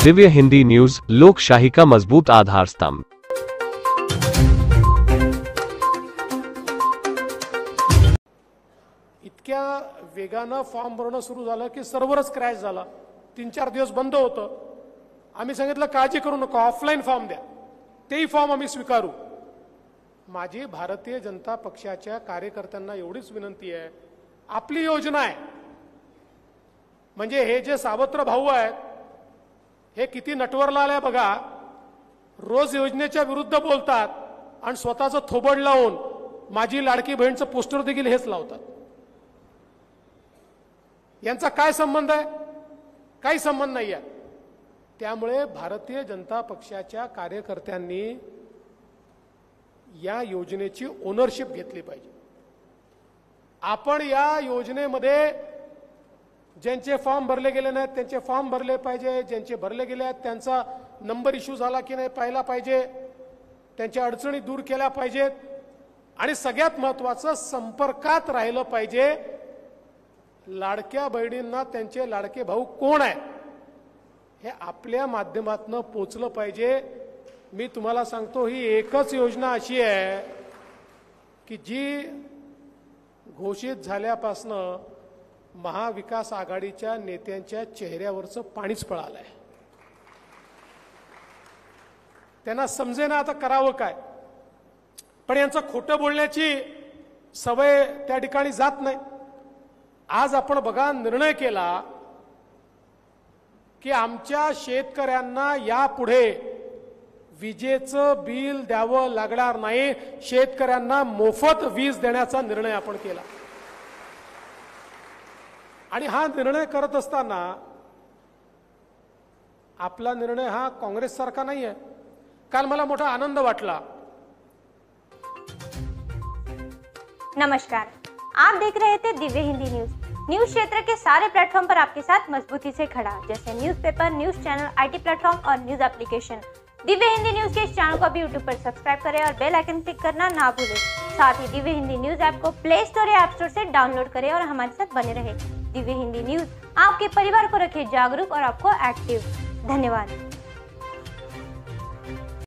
Divya Hindi news, लोकशाही का मजबूत आधार स्तंभ। इतक्या वेगानं फॉर्म भरणं सुरू झालं की सर्व्हरच क्रॅश झाला। 3-4 दिवस बंद होतं। आम्ही सांगितलं काळजी करू नका, ऑफलाईन फॉर्म द्या, तेही फॉर्म आम्ही स्वीकारू। माझी भारतीय जनता पक्षाच्या कार्यकर्त्यांना एवढीच विनंती आहे, आपली योजना आहे, म्हणजे हे जे सावत्र भाऊ आहेत हे किती नटवरला आले बघा, रोज योजनेच्या विरुद्ध बोलतात आणि स्वतःचं थोबड लावून माझी लाडकी बहीणचं पोस्टर देखील हेच लावतात। यांचा काय संबंध आहे? काही संबंध नाही आहे। त्यामुळे भारतीय जनता पक्षाच्या कार्यकर्त्यांनी या योजनेची ओनरशिप घेतली पाहिजे। आपण या योजनेमध्ये ज्यांचे फॉर्म भरले गेले नाहीत त्यांचे फॉर्म भरले पाहिजे, ज्यांचे भरले गेले आहेत त्यांचा नंबर इश्यू झाला की नाही पाहिला पाहिजे, त्यांच्या अडचणी दूर केल्या पाहिजेत आणि सगळ्यात महत्त्वाचं संपर्कात राहिलं पाहिजे। लाडक्या बहिणींना त्यांचे लाडके भाऊ कोण आहे हे आपल्या माध्यमातून पोचलं पाहिजे। मी तुम्हाला सांगतो, ही एकच योजना अशी आहे की जी घोषित झाल्यापासून महाविकास आघाडीच्या नेत्यांच्या चेहऱ्यावरचं पाणीच पळालंय। त्यांना समजेना आता करावं काय, पण यांचं खोटं बोलण्याची सवय त्या ठिकाणी जात नाही। आज आपण बघा, निर्णय केला की आमच्या शेतकऱ्यांना यापुढे विजेचं बिल द्यावं लागणार नाही, शेतकऱ्यांना मोफत वीज देण्याचा निर्णय आपण केला। आणि हा निर्णय करत असताना आपला निर्णय हा काँग्रेस सारखा नाहीये। काल मला मोठा आनंद वाटला। नमस्कार, आप देख रहे थे दिव्य हिंदी न्यूज। न्यूज क्षेत्र के सारे प्लेटफॉर्म पर आपके साथ मजबूती से खड़ा, जैसे newspaper, news channel, IT platform और news application. Divya Hindi news के इस चैनल को अभी यूट्यूब पर सब्सक्राइब करें और बेल आइकन क्लिक करना ना भूलें। साथ ही दिव्य हिंदी न्यूज ऐप को प्ले स्टोर या ऐप स्टोर से डाउनलोड करें और हमारे साथ बने रहें। दिव्य हिंदी न्यूज आपके परिवार को रखे जागरूक और आपको एक्टिव। धन्यवाद।